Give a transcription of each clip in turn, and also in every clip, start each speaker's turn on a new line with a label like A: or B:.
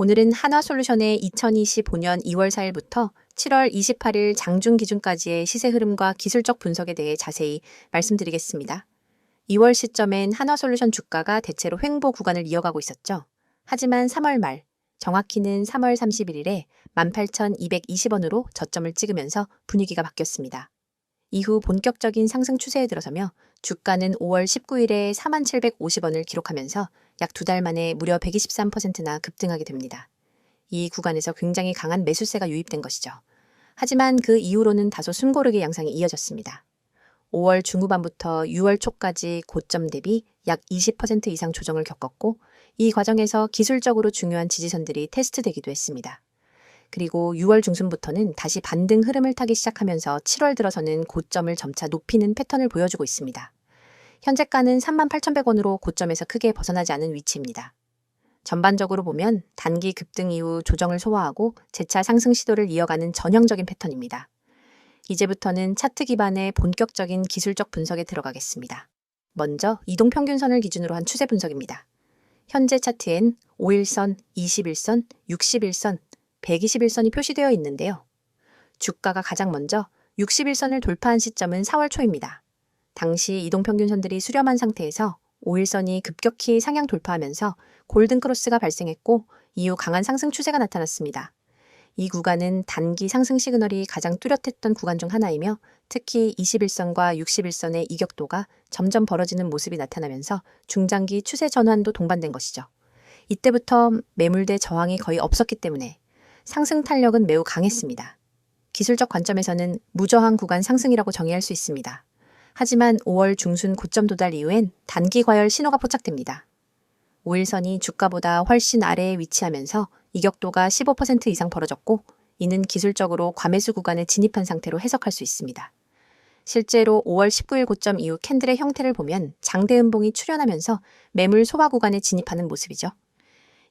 A: 오늘은 한화솔루션의 2025년 2월 4일부터 7월 28일 장중 기준까지의 시세 흐름과 기술적 분석에 대해 자세히 말씀드리겠습니다. 2월 시점엔 한화솔루션 주가가 대체로 횡보 구간을 이어가고 있었죠. 하지만 3월 말, 정확히는 3월 31일에 18,220원으로 저점을 찍으면서 분위기가 바뀌었습니다. 이후 본격적인 상승 추세에 들어서며 주가는 5월 19일에 4750원을 기록하면서 약 2달 만에 무려 123%나 급등하게 됩니다. 이 구간에서 굉장히 강한 매수세가 유입된 것이죠. 하지만 그 이후로는 다소 숨고르기 양상이 이어졌습니다. 5월 중후반부터 6월 초까지 고점 대비 약 20% 이상 조정을 겪었고 이 과정에서 기술적으로 중요한 지지선들이 테스트되기도 했습니다. 그리고 6월 중순부터는 다시 반등 흐름을 타기 시작하면서 7월 들어서는 고점을 점차 높이는 패턴을 보여주고 있습니다. 현재가는 38,100원으로 고점에서 크게 벗어나지 않은 위치입니다. 전반적으로 보면 단기 급등 이후 조정을 소화하고 재차 상승 시도를 이어가는 전형적인 패턴입니다. 이제부터는 차트 기반의 본격적인 기술적 분석에 들어가겠습니다. 먼저 이동평균선을 기준으로 한 추세 분석입니다. 현재 차트엔 5일선, 21선, 61선, 121선이 표시되어 있는데요. 주가가 가장 먼저 61선을 돌파한 시점은 4월 초입니다. 당시 이동평균선들이 수렴한 상태에서 5일선이 급격히 상향 돌파하면서 골든크로스가 발생했고 이후 강한 상승 추세가 나타났습니다. 이 구간은 단기 상승 시그널이 가장 뚜렷했던 구간 중 하나이며 특히 21선과 61선의 이격도가 점점 벌어지는 모습이 나타나면서 중장기 추세 전환도 동반된 것이죠. 이때부터 매물대 저항이 거의 없었기 때문에 상승 탄력은 매우 강했습니다. 기술적 관점에서는 무저항 구간 상승이라고 정의할 수 있습니다. 하지만 5월 중순 고점 도달 이후엔 단기 과열 신호가 포착됩니다. 5일선이 주가보다 훨씬 아래에 위치하면서 이격도가 15% 이상 벌어졌고 이는 기술적으로 과매수 구간에 진입한 상태로 해석할 수 있습니다. 실제로 5월 19일 고점 이후 캔들의 형태를 보면 장대 음봉이 출현하면서 매물 소화 구간에 진입하는 모습이죠.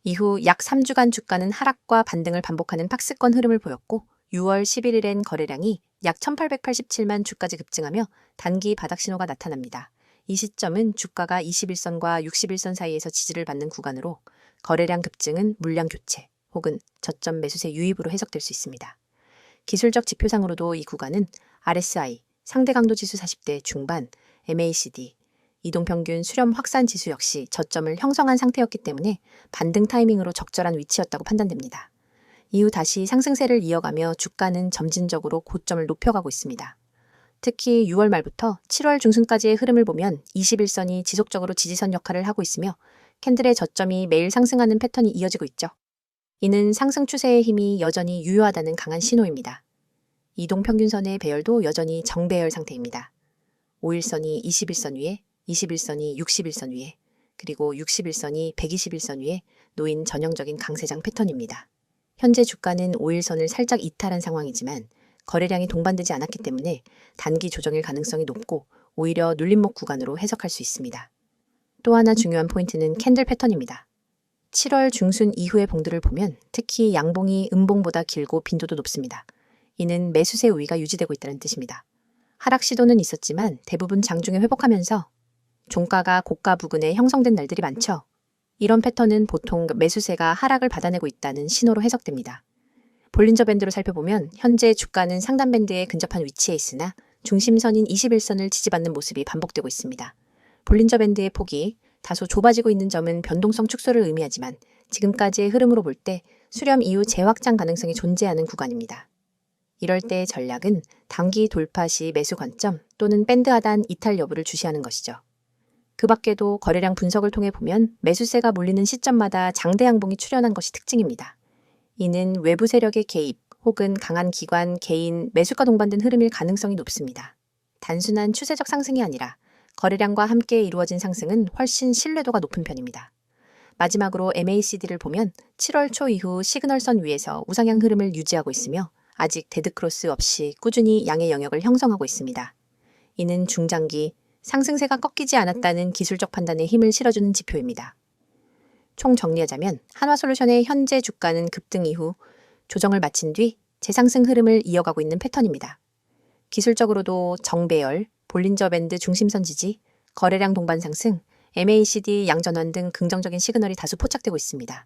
A: 이후 약 3주간 주가는 하락과 반등을 반복하는 박스권 흐름을 보였고 6월 11일엔 거래량이 약 1887만 주까지 급증하며 단기 바닥 신호가 나타납니다. 이 시점은 주가가 21선과 61선 사이에서 지지를 받는 구간으로 거래량 급증은 물량 교체 혹은 저점 매수세 유입으로 해석될 수 있습니다. 기술적 지표상으로도 이 구간은 RSI, 상대 강도 지수 40대 중반, MACD, 이동평균 수렴 확산 지수 역시 저점을 형성한 상태였기 때문에 반등 타이밍으로 적절한 위치였다고 판단됩니다. 이후 다시 상승세를 이어가며 주가는 점진적으로 고점을 높여가고 있습니다. 특히 6월 말부터 7월 중순까지의 흐름을 보면 21선이 지속적으로 지지선 역할을 하고 있으며 캔들의 저점이 매일 상승하는 패턴이 이어지고 있죠. 이는 상승 추세의 힘이 여전히 유효하다는 강한 신호입니다. 이동평균선의 배열도 여전히 정배열 상태입니다. 5일선이 21선 위에 21선이 61선 위에 그리고 61선이 121선 위에 놓인 전형적인 강세장 패턴입니다. 현재 주가는 5일선을 살짝 이탈한 상황이지만 거래량이 동반되지 않았기 때문에 단기 조정일 가능성이 높고 오히려 눌림목 구간으로 해석할 수 있습니다. 또 하나 중요한 포인트는 캔들 패턴입니다. 7월 중순 이후의 봉들을 보면 특히 양봉이 음봉보다 길고 빈도도 높습니다. 이는 매수세 우위가 유지되고 있다는 뜻입니다. 하락 시도는 있었지만 대부분 장중에 회복하면서 종가가 고가 부근에 형성된 날들이 많죠. 이런 패턴은 보통 매수세가 하락을 받아내고 있다는 신호로 해석됩니다. 볼린저 밴드로 살펴보면 현재 주가는 상단 밴드에 근접한 위치에 있으나 중심선인 21선을 지지받는 모습이 반복되고 있습니다. 볼린저 밴드의 폭이 다소 좁아지고 있는 점은 변동성 축소를 의미하지만 지금까지의 흐름으로 볼 때 수렴 이후 재확장 가능성이 존재하는 구간입니다. 이럴 때의 전략은 단기 돌파 시 매수 관점 또는 밴드 하단 이탈 여부를 주시하는 것이죠. 그 밖에도 거래량 분석을 통해 보면 매수세가 몰리는 시점마다 장대 양봉이 출현한 것이 특징입니다. 이는 외부 세력의 개입 혹은 강한 기관, 개인, 매수가 동반된 흐름일 가능성이 높습니다. 단순한 추세적 상승이 아니라 거래량과 함께 이루어진 상승은 훨씬 신뢰도가 높은 편입니다. 마지막으로 MACD를 보면 7월 초 이후 시그널선 위에서 우상향 흐름을 유지하고 있으며 아직 데드크로스 없이 꾸준히 양의 영역을 형성하고 있습니다. 이는 중장기 상승세가 꺾이지 않았다는 기술적 판단에 힘을 실어주는 지표입니다. 총 정리하자면 한화솔루션의 현재 주가는 급등 이후 조정을 마친 뒤 재상승 흐름을 이어가고 있는 패턴입니다. 기술적으로도 정배열, 볼린저 밴드 중심선 지지, 거래량 동반 상승, MACD 양전환 등 긍정적인 시그널이 다수 포착되고 있습니다.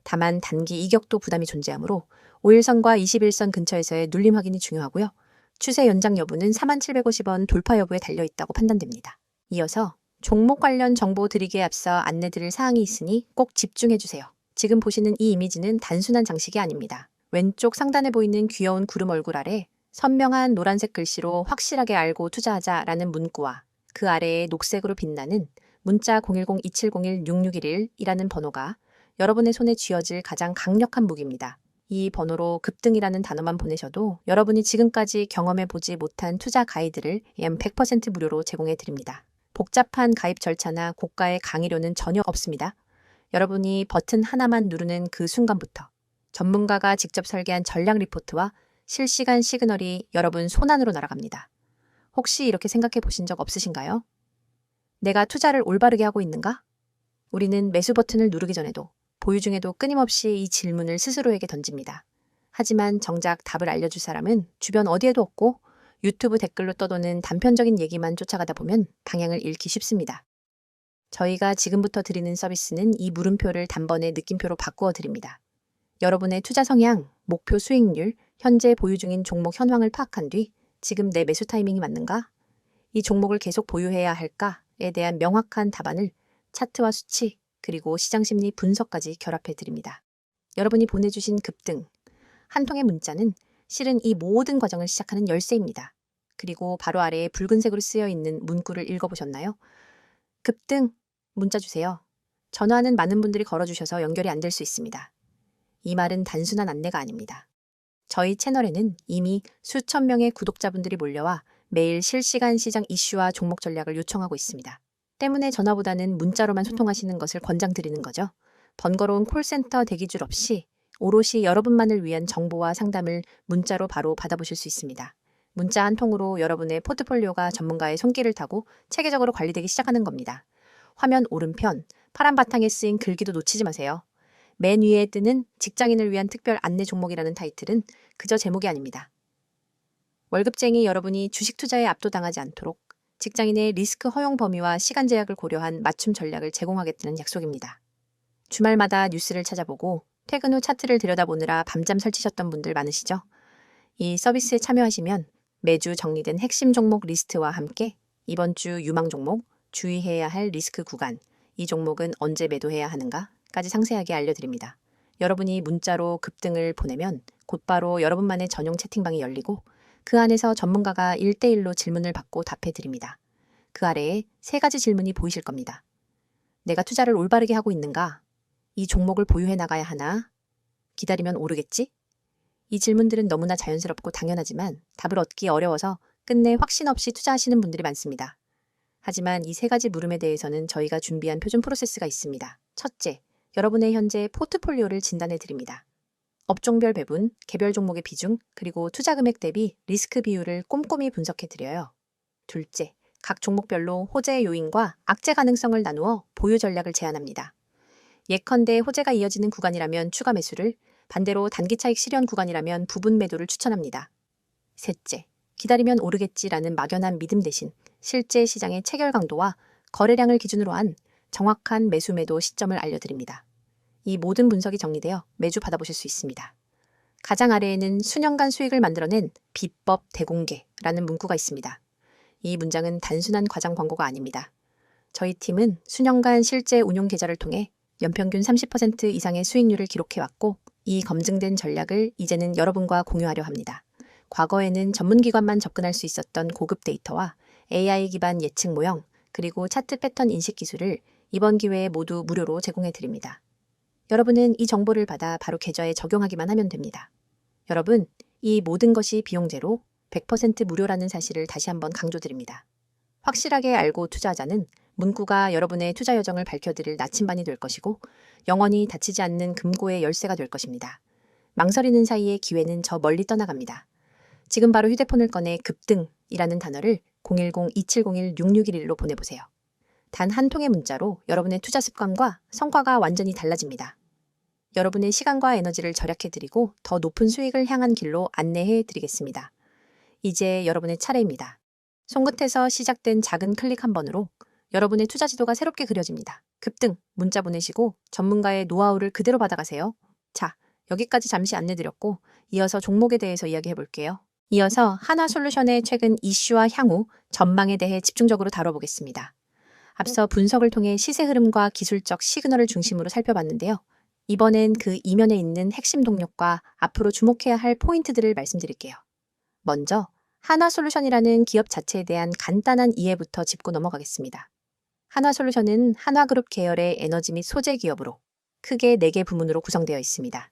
A: 다만 단기 이격도 부담이 존재하므로 5일선과 21선 근처에서의 눌림 확인이 중요하고요. 추세 연장 여부는 4750원 돌파 여부에 달려 있다고 판단됩니다. 이어서 종목 관련 정보 드리기에 앞서 안내드릴 사항이 있으니 꼭 집중해주세요. 지금 보시는 이 이미지는 단순한 장식이 아닙니다. 왼쪽 상단에 보이는 귀여운 구름 얼굴 아래 선명한 노란색 글씨로 확실하게 알고 투자하자라는 문구와 그 아래에 녹색으로 빛나는 문자 010-2701-6611이라는 번호가 여러분의 손에 쥐어질 가장 강력한 무기입니다. 이 번호로 급등이라는 단어만 보내셔도 여러분이 지금까지 경험해보지 못한 투자 가이드를 약 100% 무료로 제공해 드립니다. 복잡한 가입 절차나 고가의 강의료는 전혀 없습니다. 여러분이 버튼 하나만 누르는 그 순간부터 전문가가 직접 설계한 전략 리포트와 실시간 시그널이 여러분 손안으로 날아갑니다. 혹시 이렇게 생각해 보신 적 없으신가요? 내가 투자를 올바르게 하고 있는가? 우리는 매수 버튼을 누르기 전에도 보유 중에도 끊임없이 이 질문을 스스로에게 던집니다. 하지만 정작 답을 알려줄 사람은 주변 어디에도 없고 유튜브 댓글로 떠도는 단편적인 얘기만 쫓아가다 보면 방향을 잃기 쉽습니다. 저희가 지금부터 드리는 서비스는 이 물음표를 단번에 느낌표로 바꾸어 드립니다. 여러분의 투자 성향, 목표 수익률, 현재 보유 중인 종목 현황을 파악한 뒤 지금 내 매수 타이밍이 맞는가? 이 종목을 계속 보유해야 할까에 대한 명확한 답안을 차트와 수치, 그리고 시장 심리 분석까지 결합해 드립니다. 여러분이 보내주신 급등, 한 통의 문자는 실은 이 모든 과정을 시작하는 열쇠입니다. 그리고 바로 아래에 붉은색으로 쓰여 있는 문구를 읽어보셨나요? 급등, 문자 주세요. 전화는 많은 분들이 걸어주셔서 연결이 안 될 수 있습니다. 이 말은 단순한 안내가 아닙니다. 저희 채널에는 이미 수천 명의 구독자분들이 몰려와 매일 실시간 시장 이슈와 종목 전략을 요청하고 있습니다. 때문에 전화보다는 문자로만 소통하시는 것을 권장드리는 거죠. 번거로운 콜센터 대기줄 없이 오롯이 여러분만을 위한 정보와 상담을 문자로 바로 받아보실 수 있습니다. 문자 한 통으로 여러분의 포트폴리오가 전문가의 손길을 타고 체계적으로 관리되기 시작하는 겁니다. 화면 오른편 파란 바탕에 쓰인 글귀도 놓치지 마세요. 맨 위에 뜨는 직장인을 위한 특별 안내 종목이라는 타이틀은 그저 제목이 아닙니다. 월급쟁이 여러분이 주식 투자에 압도당하지 않도록 직장인의 리스크 허용 범위와 시간 제약을 고려한 맞춤 전략을 제공하겠다는 약속입니다. 주말마다 뉴스를 찾아보고 퇴근 후 차트를 들여다보느라 밤잠 설치셨던 분들 많으시죠? 이 서비스에 참여하시면 매주 정리된 핵심 종목 리스트와 함께 이번 주 유망 종목, 주의해야 할 리스크 구간, 이 종목은 언제 매도해야 하는가까지 상세하게 알려드립니다. 여러분이 문자로 급등을 보내면 곧바로 여러분만의 전용 채팅방이 열리고 그 안에서 전문가가 1대1로 질문을 받고 답해드립니다. 그 아래에 3가지 질문이 보이실 겁니다. 내가 투자를 올바르게 하고 있는가? 이 종목을 보유해 나가야 하나? 기다리면 오르겠지? 이 질문들은 너무나 자연스럽고 당연하지만 답을 얻기 어려워서 끝내 확신 없이 투자하시는 분들이 많습니다. 하지만 이 3가지 물음에 대해서는 저희가 준비한 표준 프로세스가 있습니다. 첫째, 여러분의 현재 포트폴리오를 진단해 드립니다. 업종별 배분, 개별 종목의 비중, 그리고 투자 금액 대비 리스크 비율을 꼼꼼히 분석해 드려요. 둘째, 각 종목별로 호재 요인과 악재 가능성을 나누어 보유 전략을 제안합니다. 예컨대 호재가 이어지는 구간이라면 추가 매수를, 반대로 단기 차익 실현 구간이라면 부분 매도를 추천합니다. 셋째, 기다리면 오르겠지라는 막연한 믿음 대신 실제 시장의 체결 강도와 거래량을 기준으로 한 정확한 매수 매도 시점을 알려드립니다. 이 모든 분석이 정리되어 매주 받아보실 수 있습니다. 가장 아래에는 수년간 수익을 만들어낸 비법 대공개라는 문구가 있습니다. 이 문장은 단순한 과장 광고가 아닙니다. 저희 팀은 수년간 실제 운용 계좌를 통해 연평균 30% 이상의 수익률을 기록해왔고 이 검증된 전략을 이제는 여러분과 공유하려 합니다. 과거에는 전문기관만 접근할 수 있었던 고급 데이터와 AI 기반 예측 모형, 그리고 차트 패턴 인식 기술을 이번 기회에 모두 무료로 제공해 드립니다. 여러분은 이 정보를 받아 바로 계좌에 적용하기만 하면 됩니다. 여러분, 이 모든 것이 비용제로 100% 무료라는 사실을 다시 한번 강조드립니다. 확실하게 알고 투자하자는 문구가 여러분의 투자 여정을 밝혀드릴 나침반이 될 것이고 영원히 닫히지 않는 금고의 열쇠가 될 것입니다. 망설이는 사이에 기회는 저 멀리 떠나갑니다. 지금 바로 휴대폰을 꺼내 급등이라는 단어를 010-2701-6611로 보내보세요. 단 한 통의 문자로 여러분의 투자 습관과 성과가 완전히 달라집니다. 여러분의 시간과 에너지를 절약해드리고 더 높은 수익을 향한 길로 안내해드리겠습니다. 이제 여러분의 차례입니다. 손끝에서 시작된 작은 클릭 한 번으로 여러분의 투자 지도가 새롭게 그려집니다. 급등, 문자 보내시고 전문가의 노하우를 그대로 받아가세요. 자, 여기까지 잠시 안내드렸고 이어서 종목에 대해서 이야기해 볼게요. 이어서 한화솔루션의 최근 이슈와 향후 전망에 대해 집중적으로 다뤄보겠습니다. 앞서 분석을 통해 시세 흐름과 기술적 시그널을 중심으로 살펴봤는데요. 이번엔 그 이면에 있는 핵심 동력과 앞으로 주목해야 할 포인트들을 말씀드릴게요. 먼저 한화솔루션이라는 기업 자체에 대한 간단한 이해부터 짚고 넘어가겠습니다. 한화솔루션은 한화그룹 계열의 에너지 및 소재 기업으로 크게 4개 부문으로 구성되어 있습니다.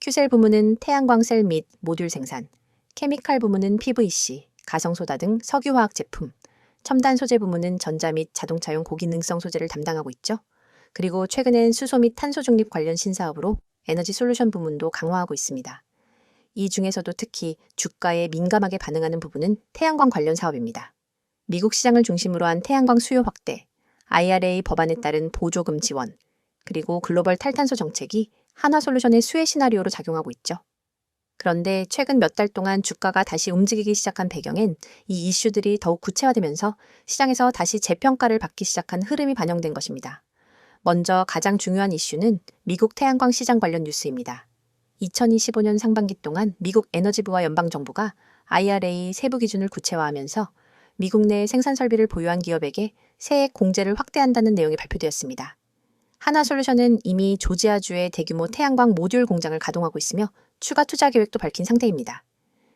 A: 큐셀 부문은 태양광셀 및 모듈 생산, 케미칼 부문은 PVC, 가성소다 등 석유화학 제품, 첨단 소재 부문은 전자 및 자동차용 고기능성 소재를 담당하고 있죠. 그리고 최근엔 수소 및 탄소 중립 관련 신사업으로 에너지 솔루션 부문도 강화하고 있습니다. 이 중에서도 특히 주가에 민감하게 반응하는 부분은 태양광 관련 사업입니다. 미국 시장을 중심으로 한 태양광 수요 확대, IRA 법안에 따른 보조금 지원, 그리고 글로벌 탈탄소 정책이 한화솔루션의 수혜 시나리오로 작용하고 있죠. 그런데 최근 몇 달 동안 주가가 다시 움직이기 시작한 배경엔 이 이슈들이 더욱 구체화되면서 시장에서 다시 재평가를 받기 시작한 흐름이 반영된 것입니다. 먼저 가장 중요한 이슈는 미국 태양광 시장 관련 뉴스입니다. 2025년 상반기 동안 미국 에너지부와 연방정부가 IRA 세부 기준을 구체화하면서 미국 내 생산 설비를 보유한 기업에게 세액 공제를 확대한다는 내용이 발표되었습니다. 한화솔루션은 이미 조지아주의 대규모 태양광 모듈 공장을 가동하고 있으며 추가 투자 계획도 밝힌 상태입니다.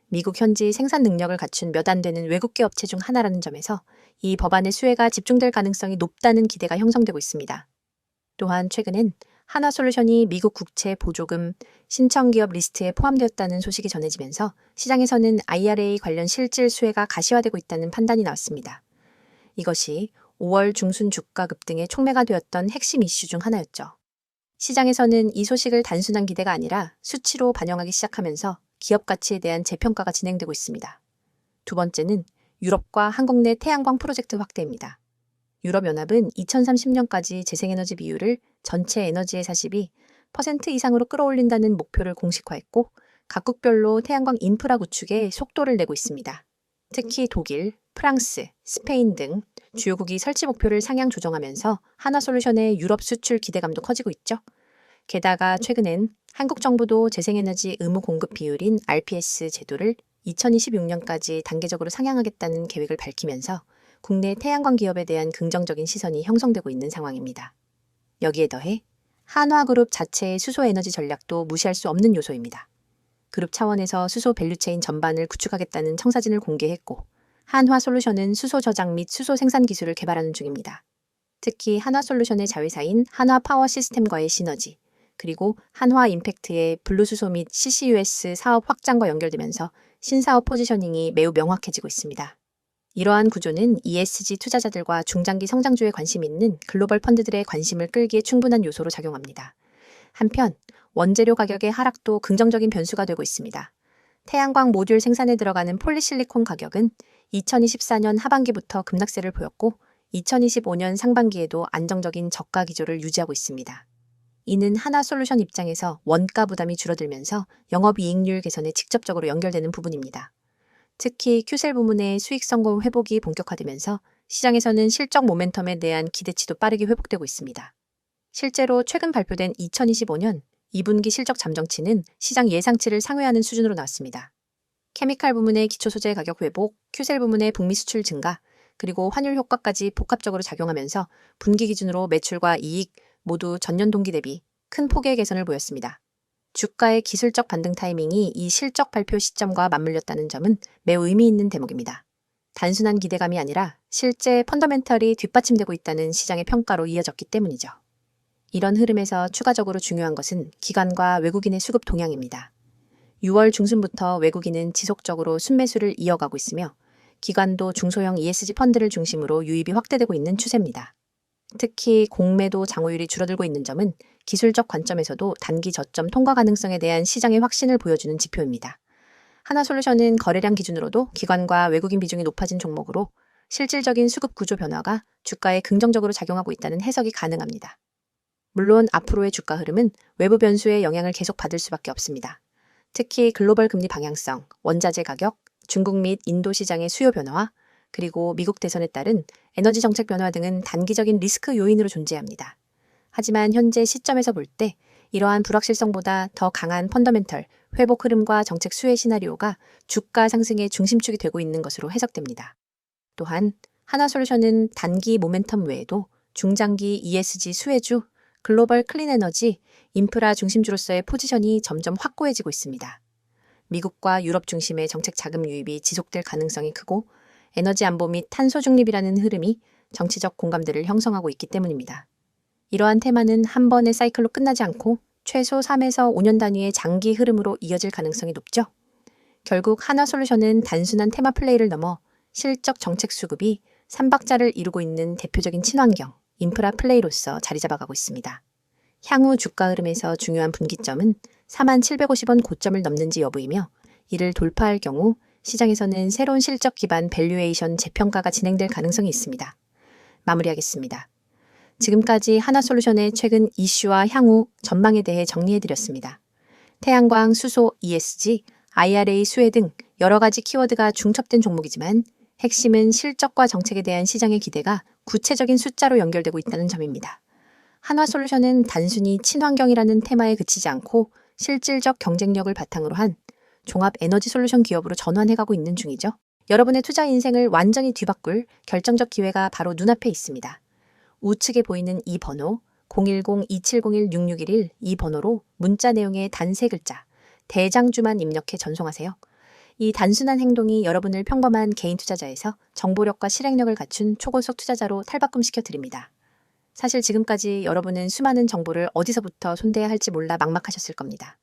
A: 미국 현지 생산 능력을 갖춘 몇 안 되는 외국계 업체 중 하나라는 점에서 이 법안의 수혜가 집중될 가능성이 높다는 기대가 형성되고 있습니다. 또한 최근엔 한화솔루션이 미국 국채 보조금 신청기업 리스트에 포함되었다는 소식이 전해지면서 시장에서는 IRA 관련 실질 수혜가 가시화되고 있다는 판단이 나왔습니다. 이것이 5월 중순 주가 급등의 촉매가 되었던 핵심 이슈 중 하나였죠. 시장에서는 이 소식을 단순한 기대가 아니라 수치로 반영하기 시작하면서 기업 가치에 대한 재평가가 진행되고 있습니다. 두 번째는 유럽과 한국 내 태양광 프로젝트 확대입니다. 유럽연합은 2030년까지 재생에너지 비율을 전체 에너지의 42% 이상으로 끌어올린다는 목표를 공식화했고 각국별로 태양광 인프라 구축에 속도를 내고 있습니다. 특히 독일, 프랑스, 스페인 등 주요국이 설치 목표를 상향 조정하면서 한화솔루션의 유럽 수출 기대감도 커지고 있죠. 게다가 최근엔 한국 정부도 재생에너지 의무 공급 비율인 RPS 제도를 2026년까지 단계적으로 상향하겠다는 계획을 밝히면서 국내 태양광 기업에 대한 긍정적인 시선이 형성되고 있는 상황입니다. 여기에 더해 한화그룹 자체의 수소 에너지 전략도 무시할 수 없는 요소입니다. 그룹 차원에서 수소 밸류체인 전반을 구축하겠다는 청사진을 공개했고 한화솔루션은 수소 저장 및 수소 생산 기술을 개발하는 중입니다. 특히 한화솔루션의 자회사인 한화파워시스템과의 시너지, 그리고 한화임팩트의 블루수소 및 CCUS 사업 확장과 연결되면서 신사업 포지셔닝이 매우 명확해지고 있습니다. 이러한 구조는 ESG 투자자들과 중장기 성장주에 관심 있는 글로벌 펀드들의 관심을 끌기에 충분한 요소로 작용합니다. 한편 원재료 가격의 하락도 긍정적인 변수가 되고 있습니다. 태양광 모듈 생산에 들어가는 폴리실리콘 가격은 2024년 하반기부터 급락세를 보였고 2025년 상반기에도 안정적인 저가 기조를 유지하고 있습니다. 이는 한화솔루션 입장에서 원가 부담이 줄어들면서 영업이익률 개선에 직접적으로 연결되는 부분입니다. 특히 큐셀 부문의 수익 성공 회복이 본격화되면서 시장에서는 실적 모멘텀에 대한 기대치도 빠르게 회복되고 있습니다. 실제로 최근 발표된 2025년 2분기 실적 잠정치는 시장 예상치를 상회하는 수준으로 나왔습니다. 케미칼 부문의 기초소재 가격 회복, 큐셀 부문의 북미 수출 증가, 그리고 환율 효과까지 복합적으로 작용하면서 분기 기준으로 매출과 이익 모두 전년 동기 대비 큰 폭의 개선을 보였습니다. 주가의 기술적 반등 타이밍이 이 실적 발표 시점과 맞물렸다는 점은 매우 의미 있는 대목입니다. 단순한 기대감이 아니라 실제 펀더멘털이 뒷받침되고 있다는 시장의 평가로 이어졌기 때문이죠. 이런 흐름에서 추가적으로 중요한 것은 기관과 외국인의 수급 동향입니다. 6월 중순부터 외국인은 지속적으로 순매수를 이어가고 있으며 기관도 중소형 ESG 펀드를 중심으로 유입이 확대되고 있는 추세입니다. 특히 공매도 장호율이 줄어들고 있는 점은 기술적 관점에서도 단기 저점 통과 가능성에 대한 시장의 확신을 보여주는 지표입니다. 한화솔루션은 거래량 기준으로도 기관과 외국인 비중이 높아진 종목으로 실질적인 수급 구조 변화가 주가에 긍정적으로 작용하고 있다는 해석이 가능합니다. 물론 앞으로의 주가 흐름은 외부 변수의 영향을 계속 받을 수밖에 없습니다. 특히 글로벌 금리 방향성, 원자재 가격, 중국 및 인도 시장의 수요 변화와 그리고 미국 대선에 따른 에너지 정책 변화 등은 단기적인 리스크 요인으로 존재합니다. 하지만 현재 시점에서 볼 때 이러한 불확실성보다 더 강한 펀더멘털, 회복 흐름과 정책 수혜 시나리오가 주가 상승의 중심축이 되고 있는 것으로 해석됩니다. 또한 한화솔루션은 단기 모멘텀 외에도 중장기 ESG 수혜주, 글로벌 클린 에너지, 인프라 중심주로서의 포지션이 점점 확고해지고 있습니다. 미국과 유럽 중심의 정책 자금 유입이 지속될 가능성이 크고 에너지 안보 및 탄소 중립이라는 흐름이 정치적 공감대를 형성하고 있기 때문입니다. 이러한 테마는 한 번의 사이클로 끝나지 않고 최소 3에서 5년 단위의 장기 흐름으로 이어질 가능성이 높죠. 결국 한화솔루션은 단순한 테마 플레이를 넘어 실적 정책 수급이 삼박자를 이루고 있는 대표적인 친환경, 인프라 플레이로서 자리 잡아가고 있습니다. 향후 주가 흐름에서 중요한 분기점은 4750원 고점을 넘는지 여부이며 이를 돌파할 경우 시장에서는 새로운 실적 기반 밸류에이션 재평가가 진행될 가능성이 있습니다. 마무리하겠습니다. 지금까지 한화솔루션의 최근 이슈와 향후 전망에 대해 정리해드렸습니다. 태양광, 수소, ESG, IRA 수혜 등 여러 가지 키워드가 중첩된 종목이지만 핵심은 실적과 정책에 대한 시장의 기대가 구체적인 숫자로 연결되고 있다는 점입니다. 한화솔루션은 단순히 친환경이라는 테마에 그치지 않고 실질적 경쟁력을 바탕으로 한 종합 에너지 솔루션 기업으로 전환해가고 있는 중이죠. 여러분의 투자 인생을 완전히 뒤바꿀 결정적 기회가 바로 눈앞에 있습니다. 우측에 보이는 이 번호 010-2701-6611 이 번호로 문자 내용의 단 3글자 대장주만 입력해 전송하세요. 이 단순한 행동이 여러분을 평범한 개인 투자자에서 정보력과 실행력을 갖춘 초고속 투자자로 탈바꿈시켜 드립니다. 사실 지금까지 여러분은 수많은 정보를 어디서부터 손대야 할지 몰라 막막하셨을 겁니다.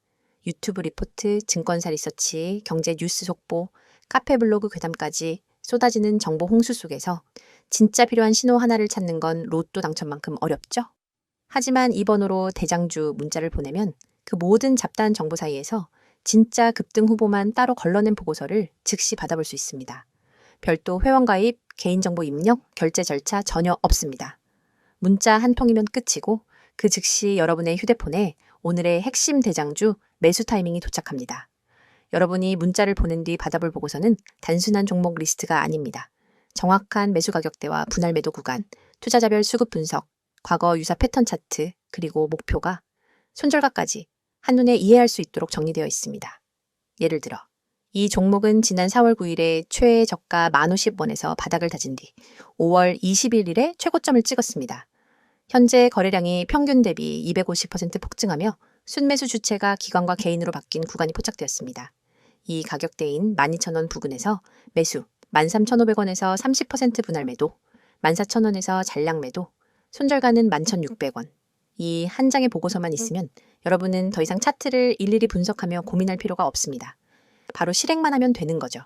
A: 유튜브 리포트, 증권사 리서치, 경제 뉴스 속보, 카페 블로그 괴담까지 쏟아지는 정보 홍수 속에서 진짜 필요한 신호 하나를 찾는 건 로또 당첨만큼 어렵죠? 하지만 이 번호로 대장주 문자를 보내면 그 모든 잡다한 정보 사이에서 진짜 급등 후보만 따로 걸러낸 보고서를 즉시 받아볼 수 있습니다. 별도 회원가입, 개인정보 입력, 결제 절차 전혀 없습니다. 문자 한 통이면 끝이고 그 즉시 여러분의 휴대폰에 오늘의 핵심 대장주 매수 타이밍이 도착합니다. 여러분이 문자를 보낸 뒤 받아볼 보고서는 단순한 종목 리스트가 아닙니다. 정확한 매수 가격대와 분할 매도 구간, 투자자별 수급 분석, 과거 유사 패턴 차트, 그리고 목표가 손절가까지 한눈에 이해할 수 있도록 정리되어 있습니다. 예를 들어 이 종목은 지난 4월 9일에 최애 저가 1050원에서 바닥을 다진 뒤 5월 21일에 최고점을 찍었습니다. 현재 거래량이 평균 대비 250% 폭증하며 순매수 주체가 기관과 개인으로 바뀐 구간이 포착되었습니다. 이 가격대인 12,000원 부근에서 매수 13,500원에서 30% 분할 매도, 14,000원에서 잔량 매도, 손절가는 11,600원. 이 한 장의 보고서만 있으면 여러분은 더 이상 차트를 일일이 분석하며 고민할 필요가 없습니다. 바로 실행만 하면 되는 거죠.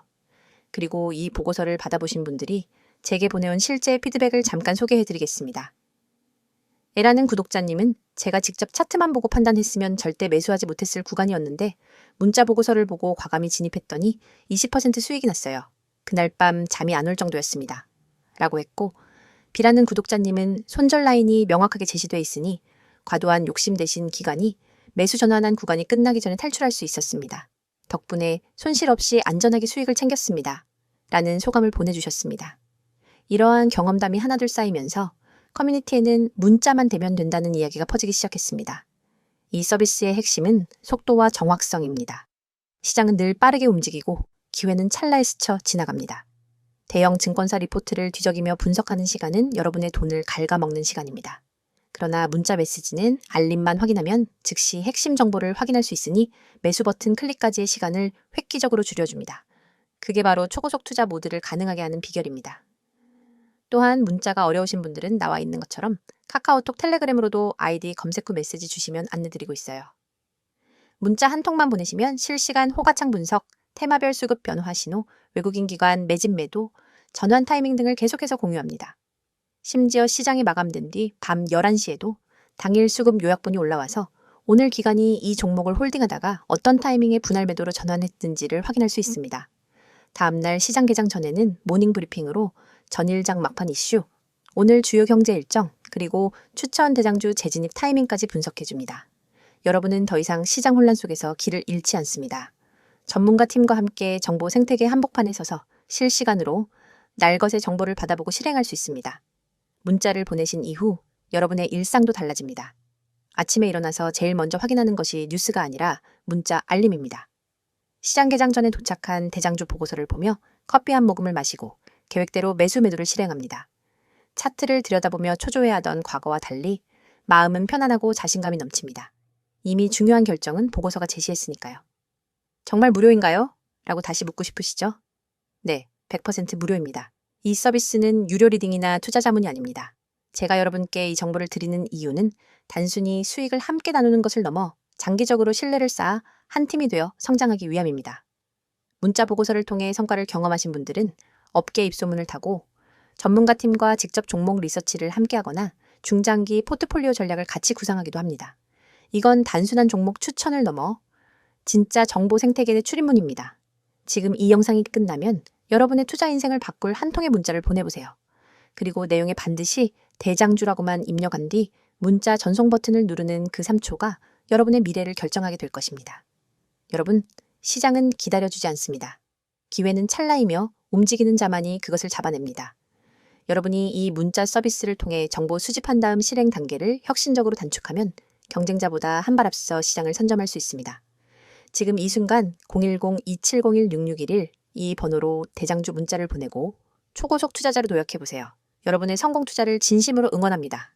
A: 그리고 이 보고서를 받아보신 분들이 제게 보내온 실제 피드백을 잠깐 소개해드리겠습니다. 에라는 구독자님은 제가 직접 차트만 보고 판단했으면 절대 매수하지 못했을 구간이었는데 문자 보고서를 보고 과감히 진입했더니 20% 수익이 났어요. 그날 밤 잠이 안 올 정도였습니다. 라고 했고 B라는 구독자님은 손절 라인이 명확하게 제시돼 있으니 과도한 욕심 대신 기간이 매수 전환한 구간이 끝나기 전에 탈출할 수 있었습니다. 덕분에 손실 없이 안전하게 수익을 챙겼습니다. 라는 소감을 보내주셨습니다. 이러한 경험담이 하나둘 쌓이면서 커뮤니티에는 문자만 되면 된다는 이야기가 퍼지기 시작했습니다. 이 서비스의 핵심은 속도와 정확성입니다. 시장은 늘 빠르게 움직이고 기회는 찰나에 스쳐 지나갑니다. 대형 증권사 리포트를 뒤적이며 분석하는 시간은 여러분의 돈을 갉아먹는 시간입니다. 그러나 문자 메시지는 알림만 확인하면 즉시 핵심 정보를 확인할 수 있으니 매수 버튼 클릭까지의 시간을 획기적으로 줄여줍니다. 그게 바로 초고속 투자 모드를 가능하게 하는 비결입니다. 또한 문자가 어려우신 분들은 나와 있는 것처럼 카카오톡 텔레그램으로도 아이디 검색 후 메시지 주시면 안내드리고 있어요. 문자 한 통만 보내시면 실시간 호가창 분석, 테마별 수급 변화 신호, 외국인 기관 매집 매도, 전환 타이밍 등을 계속해서 공유합니다. 심지어 시장이 마감된 뒤 밤 11시에도 당일 수급 요약본이 올라와서 오늘 기관이 이 종목을 홀딩하다가 어떤 타이밍에 분할 매도로 전환했는지를 확인할 수 있습니다. 다음날 시장 개장 전에는 모닝 브리핑으로 전일장 막판 이슈, 오늘 주요 경제 일정, 그리고 추천 대장주 재진입 타이밍까지 분석해줍니다. 여러분은 더 이상 시장 혼란 속에서 길을 잃지 않습니다. 전문가 팀과 함께 정보 생태계 한복판에 서서 실시간으로 날것의 정보를 받아보고 실행할 수 있습니다. 문자를 보내신 이후 여러분의 일상도 달라집니다. 아침에 일어나서 제일 먼저 확인하는 것이 뉴스가 아니라 문자 알림입니다. 시장 개장 전에 도착한 대장주 보고서를 보며 커피 한 모금을 마시고 계획대로 매수 매도를 실행합니다. 차트를 들여다보며 초조해하던 과거와 달리 마음은 편안하고 자신감이 넘칩니다. 이미 중요한 결정은 보고서가 제시했으니까요. 정말 무료인가요? 라고 다시 묻고 싶으시죠? 네, 100% 무료입니다. 이 서비스는 유료 리딩이나 투자 자문이 아닙니다. 제가 여러분께 이 정보를 드리는 이유는 단순히 수익을 함께 나누는 것을 넘어 장기적으로 신뢰를 쌓아 한 팀이 되어 성장하기 위함입니다. 문자 보고서를 통해 성과를 경험하신 분들은 업계 입소문을 타고 전문가 팀과 직접 종목 리서치를 함께하거나 중장기 포트폴리오 전략을 같이 구상하기도 합니다. 이건 단순한 종목 추천을 넘어 진짜 정보 생태계의 출입문입니다. 지금 이 영상이 끝나면 여러분의 투자 인생을 바꿀 한 통의 문자를 보내보세요. 그리고 내용에 반드시 대장주라고만 입력한 뒤 문자 전송 버튼을 누르는 그 3초가 여러분의 미래를 결정하게 될 것입니다. 여러분, 시장은 기다려주지 않습니다. 기회는 찰나이며 움직이는 자만이 그것을 잡아냅니다. 여러분이 이 문자 서비스를 통해 정보 수집한 다음 실행 단계를 혁신적으로 단축하면 경쟁자보다 한 발 앞서 시장을 선점할 수 있습니다. 지금 이 순간 010-2701-6611 이 번호로 대장주 문자를 보내고 초고속 투자자로 도약해보세요. 여러분의 성공 투자를 진심으로 응원합니다.